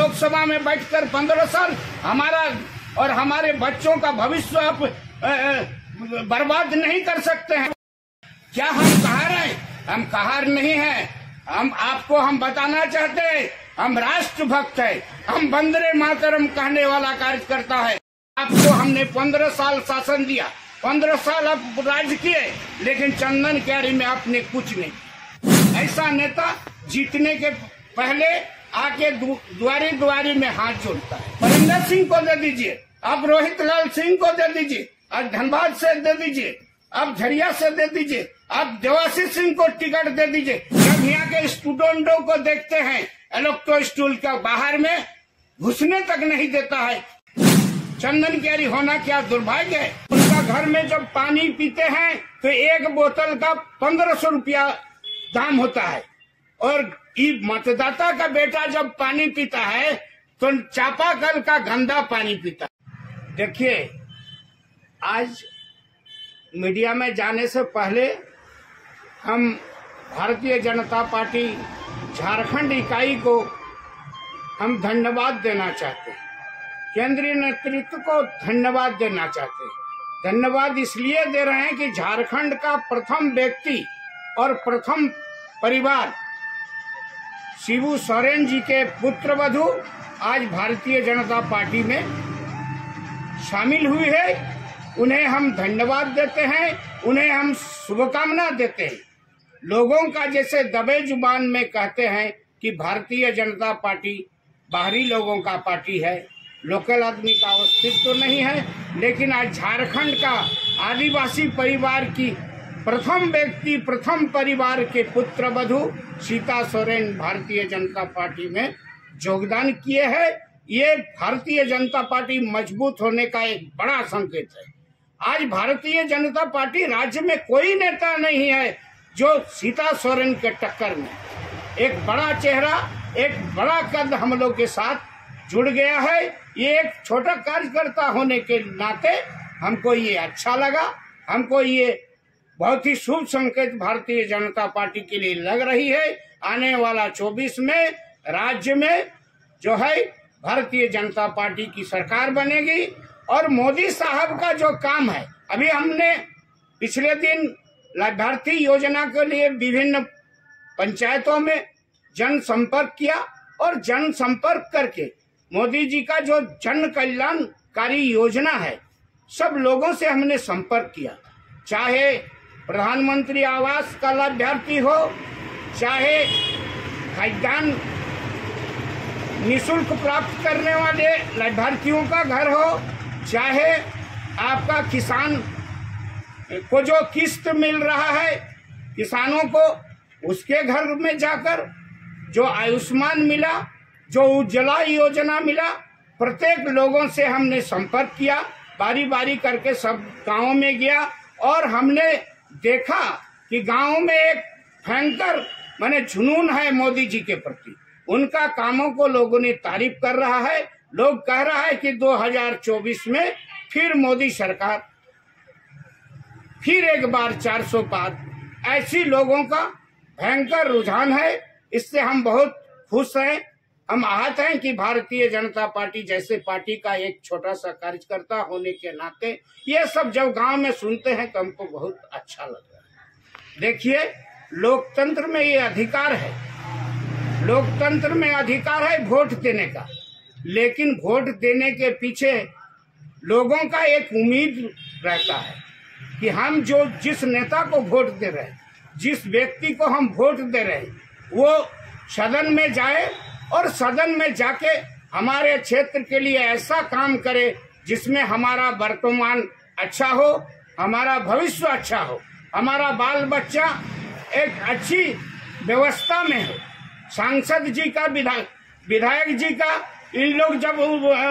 लोकसभा में बैठकर 15 साल हमारा और हमारे बच्चों का भविष्य आप बर्बाद नहीं कर सकते हैं क्या? हम कहार हैं? हम कहार नहीं हैं। हम बताना चाहते हैं, हम राष्ट्रभक्त है, हम वंदे मातरम कहने वाला कार्यकर्ता है। आपको हमने 15 साल शासन दिया, 15 साल आप राज किए, लेकिन चंदन क्यारी में आपने कुछ नहीं। ऐसा नेता जीतने के पहले आके द्वारी में हाथ जोड़ता है। परिंदर सिंह को दे दीजिए, अब रोहित लाल सिंह को दे दीजिए, अब धनबाद से दे दीजिए, अब झरिया से दे दीजिए, अब देवाशीष सिंह को टिकट दे दीजिए। जब यहाँ के स्टूडेंटों को देखते हैं, इलेक्ट्रो स्टूल का बाहर में घुसने तक नहीं देता है। चंदन क्यारी होना क्या दुर्भाग्य है। उनका घर में जब पानी पीते हैं तो एक बोतल का 1500 रुपया दाम होता है, और मतदाता का बेटा जब पानी पीता है तो चापाकल का गंदा पानी पीता है। देखिए, आज मीडिया में जाने से पहले हम भारतीय जनता पार्टी झारखंड इकाई को हम धन्यवाद देना चाहते हैं, केंद्रीय नेतृत्व को धन्यवाद देना चाहते हैं। धन्यवाद इसलिए दे रहे हैं कि झारखंड का प्रथम व्यक्ति और प्रथम परिवार शिबू सोरेन जी के पुत्रवधू आज भारतीय जनता पार्टी में शामिल हुई है। उन्हें हम धन्यवाद देते हैं, उन्हें हम शुभकामना देते हैं। लोगों का जैसे दबे जुबान में कहते हैं कि भारतीय जनता पार्टी बाहरी लोगों का पार्टी है, लोकल आदमी का अस्तित्व तो नहीं है, लेकिन आज झारखंड का आदिवासी परिवार की प्रथम व्यक्ति, प्रथम परिवार के पुत्रवधू सीता सोरेन भारतीय जनता पार्टी में योगदान किए हैं। ये भारतीय जनता पार्टी मजबूत होने का एक बड़ा संकेत है। आज भारतीय जनता पार्टी राज्य में कोई नेता नहीं है जो सीता सोरेन के टक्कर में। एक बड़ा चेहरा, एक बड़ा कद हम लोग के साथ जुड़ गया है। ये एक छोटा कार्यकर्ता होने के नाते हमको ये अच्छा लगा। हमको ये बहुत ही शुभ संकेत भारतीय जनता पार्टी के लिए लग रही है। आने वाला 24 में राज्य में जो है भारतीय जनता पार्टी की सरकार बनेगी, और मोदी साहब का जो काम है, अभी हमने पिछले दिन लाभार्थी योजना के लिए विभिन्न पंचायतों में जनसंपर्क किया, और जनसंपर्क करके मोदी जी का जो जन कल्याणकारी योजना है, सब लोगों से हमने संपर्क किया। चाहे प्रधानमंत्री आवास का लाभार्थी हो, चाहे खाद्यान्न निःशुल्क प्राप्त करने वाले लाभार्थियों का घर हो, चाहे आपका किसान को जो किस्त मिल रहा है किसानों को, उसके घर में जाकर जो आयुष्मान मिला, जो उज्ज्वला योजना मिला, प्रत्येक लोगों से हमने संपर्क किया। बारी बारी करके सब गांवों में गया, और हमने देखा कि गांव में एक भयंकर माने जुनून है मोदी जी के प्रति। उनका कामों को लोगों ने तारीफ कर रहा है। लोग कह रहा है कि 2024 में फिर मोदी सरकार, फिर एक बार 400 पार। ऐसी लोगों का भयंकर रुझान है। इससे हम बहुत खुश हैं। हम आहत हैं कि भारतीय जनता पार्टी जैसे पार्टी का एक छोटा सा कार्यकर्ता होने के नाते ये सब जब गांव में सुनते हैं तो हमको बहुत अच्छा लगता है। देखिए, लोकतंत्र में ये अधिकार है, लोकतंत्र में अधिकार है वोट देने का, लेकिन वोट देने के पीछे लोगों का एक उम्मीद रहता है कि हम जो जिस नेता को वोट दे रहे हैं, जिस व्यक्ति को हम वोट दे रहे हैं, वो सदन में जाए और सदन में जाके हमारे क्षेत्र के लिए ऐसा काम करे जिसमें हमारा वर्तमान अच्छा हो, हमारा भविष्य अच्छा हो, हमारा बाल बच्चा एक अच्छी व्यवस्था में हो। सांसद जी का, विधायक जी का, इन लोग जब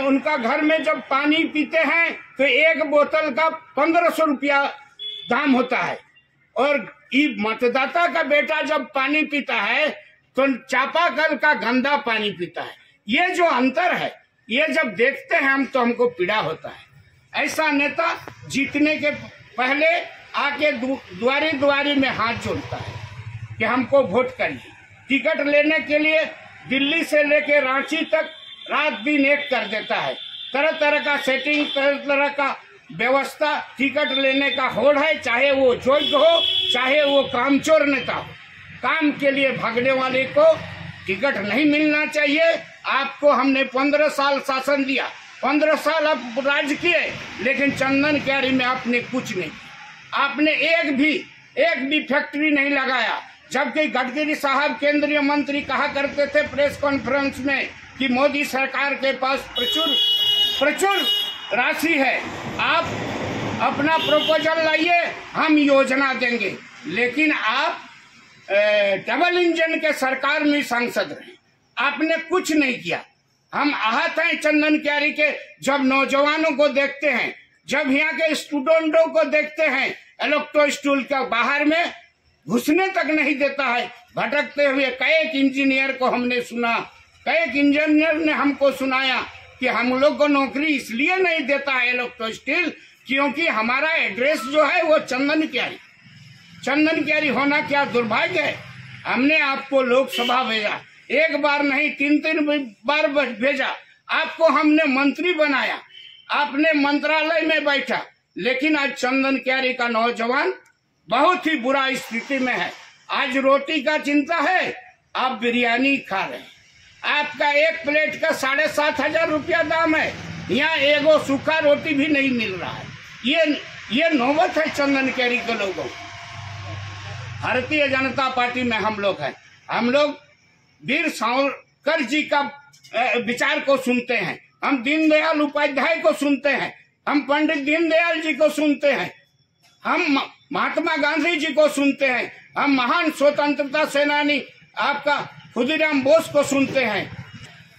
उनका घर में जब पानी पीते हैं तो एक बोतल का 1500 रुपया दाम होता है, और मतदाता का बेटा जब पानी पीता है तो चापाकल का गंदा पानी पीता है। ये जो अंतर है, ये जब देखते हैं हम तो हमको पीड़ा होता है। ऐसा नेता जीतने के पहले आके द्वारी में हाथ जोड़ता है कि हमको वोट करिए। टिकट लेने के लिए दिल्ली से लेके रांची तक रात दिन एक कर देता है। तरह तरह का सेटिंग, तरह तरह का व्यवस्था टिकट लेने का होड़ है, चाहे वो योग्य हो चाहे वो कामचोर नेता हो। काम के लिए भागने वाले को टिकट नहीं मिलना चाहिए। आपको हमने 15 साल शासन दिया, 15 साल आप राज किए, लेकिन चंदन क्यारी में आपने कुछ नहीं, आपने एक भी फैक्ट्री नहीं लगाया। जबकि गडकरी साहब केंद्रीय मंत्री कहा करते थे प्रेस कॉन्फ्रेंस में कि मोदी सरकार के पास प्रचुर राशि है, आप अपना प्रपोजल लाइए, हम योजना देंगे। लेकिन आप डबल इंजन के सरकार में सांसद रहे, आपने कुछ नहीं किया। हम आहत हैं चंदन क्यारी के, जब नौजवानों को देखते हैं, जब यहाँ के स्टूडेंटों को देखते हैं, इलेक्ट्रो स्टूल के बाहर में घुसने तक नहीं देता है, भटकते हुए। कई इंजीनियर को हमने सुना, कई इंजीनियर ने हमको सुनाया कि हम लोग को नौकरी इसलिए नहीं देता है इलेक्ट्रो स्टील, क्योंकि हमारा एड्रेस जो है वो चंदन क्यारी होना क्या दुर्भाग्य है। हमने आपको लोकसभा भेजा, एक बार नहीं 3 बार भेजा, आपको हमने मंत्री बनाया, आपने मंत्रालय में बैठा, लेकिन आज चंदन क्यारी का नौजवान बहुत ही बुरा स्थिति में है। आज रोटी का चिंता है, आप बिरयानी खा रहे हैं। आपका एक प्लेट का 7,500 रुपया दाम है, यहाँ एगो सूखा रोटी भी नहीं मिल रहा है। ये नौबत है चंदन क्यारी के लोगों। भारतीय जनता पार्टी में हम लोग हैं, हम लोग वीर सावरकर जी का विचार को सुनते हैं, हम दीनदयाल उपाध्याय को सुनते हैं, हम पंडित दीनदयाल जी को सुनते हैं, हम महात्मा गांधी जी को सुनते हैं, हम महान स्वतंत्रता सेनानी आपका खुदीराम बोस को सुनते हैं।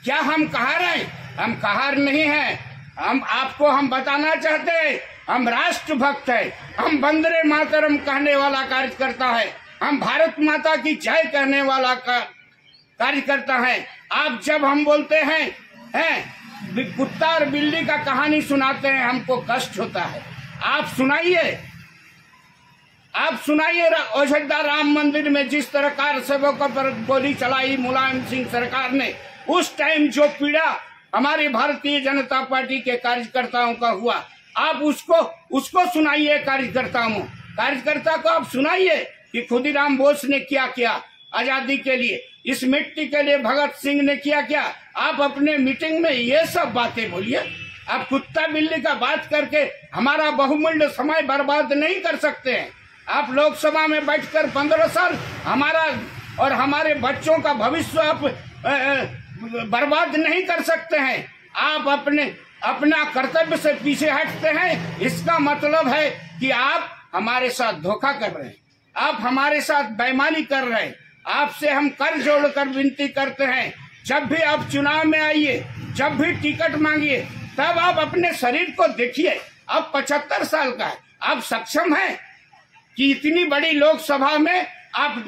क्या हम कहार हैं? हम कहार नहीं हैं। हम बताना चाहते हैं, हम राष्ट्र भक्त है, हम वंदे मातरम कहने वाला कार्यकर्ता है, हम भारत माता की जय कहने वाला कार्यकर्ता है। आप जब हम बोलते हैं कुत्ता और बिल्ली का कहानी सुनाते हैं, हमको कष्ट होता है। आप सुनाइए अयोध्या राम मंदिर में जिस तरह कार सेवकों पर गोली चलाई मुलायम सिंह सरकार ने, उस टाइम जो पीड़ा हमारी भारतीय जनता पार्टी के कार्यकर्ताओं का हुआ, आप उसको सुनाइए। कार्यकर्ता को आप सुनाइए कि खुदीराम बोस ने क्या किया आजादी के लिए, इस मिट्टी के लिए भगत सिंह ने क्या। आप अपने मीटिंग में ये सब बातें बोलिए। आप कुत्ता बिल्ली का बात करके हमारा बहुमूल्य समय बर्बाद नहीं कर सकते हैं। आप लोकसभा में बैठकर 15 साल हमारा और हमारे बच्चों का भविष्य आप बर्बाद नहीं कर सकते हैं। आप अपना कर्तव्य से पीछे हटते हैं, इसका मतलब है कि आप हमारे साथ धोखा कर रहे हैं, आप हमारे साथ बेईमानी कर रहे हैं। आपसे हम कर जोड़कर विनती करते हैं, जब भी आप चुनाव में आइए, जब भी टिकट मांगिए, तब आप अपने शरीर को देखिए। आप 75 साल का है, आप सक्षम हैं कि इतनी बड़ी लोकसभा में आप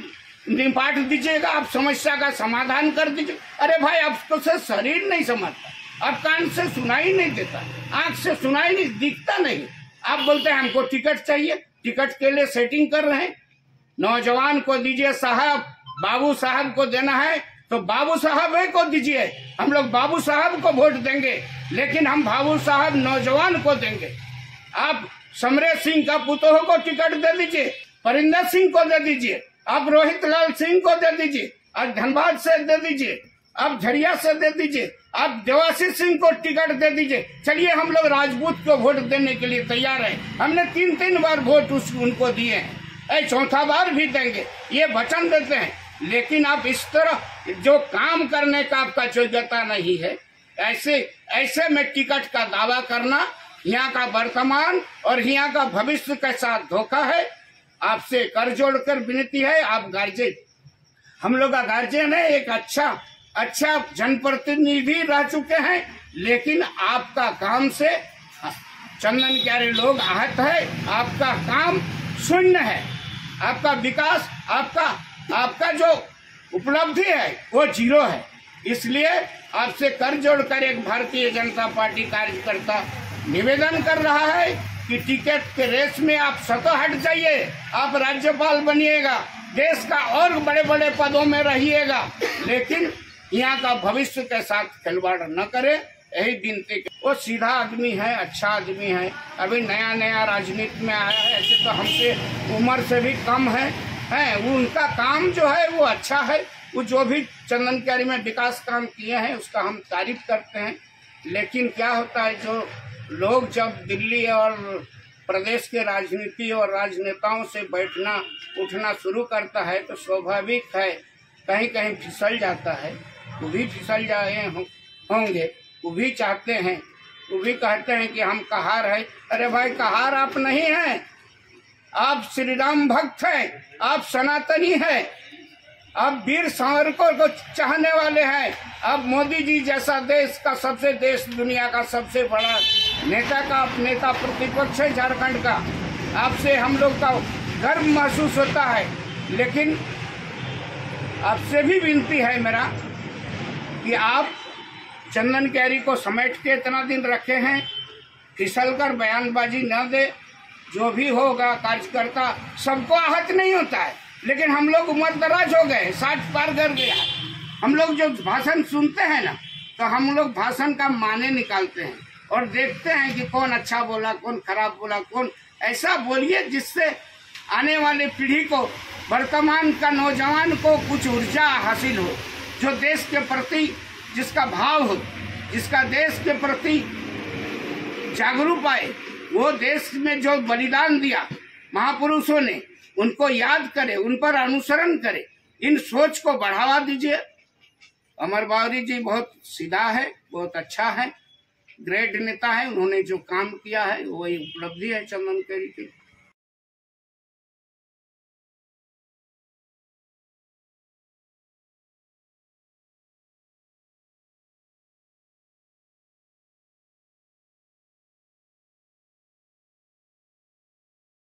निपाट दीजिएगा, आप समस्या का समाधान कर दीजिए। अरे भाई, आपको से शरीर नहीं समझता, आप कान से सुनाई नहीं देता, आंख से सुनाई नहीं दिखता नहीं। आप बोलते हैं हमको टिकट चाहिए, टिकट के लिए सेटिंग कर रहे हैं। नौजवान को दीजिए साहब, बाबू साहब को देना है तो बाबू साहब को दीजिए। हम लोग बाबू साहब को वोट देंगे, लेकिन हम बाबू साहब नौजवान को देंगे। आप समरेश सिंह का पुतोह को टिकट दे दीजिए, परिंदर सिंह को दे दीजिए, आप रोहित लाल सिंह को दे दीजिए, आप धनबाद से दे दीजिए, आप झरिया से दे दीजिए, आप देवाशीष सिंह को टिकट दे दीजिए। चलिए, हम लोग राजपूत को वोट देने के लिए तैयार हैं। हमने 3 बार वोट उनको दिए हैं, 4था बार भी देंगे, ये वचन देते हैं। लेकिन आप इस तरह जो काम करने का आपका योग्यता नहीं है, ऐसे में टिकट का दावा करना यहाँ का वर्तमान और यहाँ का भविष्य के साथ धोखा है। आपसे कर जोड़कर विनती है, आप गार्जियन, हम लोग का गार्जियन है, एक अच्छा जनप्रतिनिधि रह चुके हैं, लेकिन आपका काम से चंदन क्यारी लोग आहत है। आपका काम शून्य है, आपका विकास, आपका जो उपलब्धि है वो 0 है। इसलिए आपसे कर जोड़कर एक भारतीय जनता पार्टी कार्यकर्ता निवेदन कर रहा है कि टिकट के रेस में आप स्वतः हट जाइए, आप राज्यपाल बनिएगा, देश का और बड़े बड़े पदों में रहिएगा, लेकिन यहाँ का भविष्य के साथ खिलवाड़ न करे, यही विनती। वो सीधा आदमी है, अच्छा आदमी है, अभी नया नया राजनीति में आया है, ऐसे तो हमसे उम्र से भी कम है। वो उनका काम जो है वो अच्छा है, वो जो भी चंदन क्यारी में विकास काम किए हैं उसका हम तारीफ करते हैं। लेकिन क्या होता है, जो लोग जब दिल्ली और प्रदेश के राजनीति और राजनेताओं से बैठना उठना शुरू करता है तो स्वाभाविक है कहीं कहीं फिसल जाता है। वो भी फिसल जाए होंगे, वो भी चाहते हैं, वो भी कहते हैं कि हम कहार है। अरे भाई, कहार आप नहीं हैं, आप श्री राम भक्त हैं, आप सनातनी हैं, आप वीर सावरकर को चाहने वाले हैं। अब मोदी जी जैसा देश का दुनिया का सबसे बड़ा नेता प्रतिपक्ष है झारखंड का, आपसे हम लोग का गर्व महसूस होता है। लेकिन आपसे भी विनती है मेरा कि आप चंदन क्यारी को समेट के इतना दिन रखे हैं, फिसलकर बयानबाजी न दे। जो भी होगा कार्यकर्ता सबको आहत नहीं होता है, लेकिन हम लोग उम्र दराज हो गए, 60 पार कर गया। हम लोग जो भाषण सुनते हैं ना, तो हम लोग भाषण का माने निकालते हैं और देखते हैं कि कौन अच्छा बोला, कौन खराब बोला, कौन ऐसा बोलिए जिससे आने वाले पीढ़ी को, वर्तमान का नौजवान को कुछ ऊर्जा हासिल हो, जो देश के प्रति जिसका भाव हो, जिसका देश के प्रति जागरूक पाए, वो देश में जो बलिदान दिया महापुरुषों ने, उनको याद करे, उन पर अनुसरण करे, इन सोच को बढ़ावा दीजिए। अमर बावरी जी बहुत सीधा है, बहुत अच्छा है, ग्रेट नेता है। उन्होंने जो काम किया है वही उपलब्धि है चंदन क्यारी की।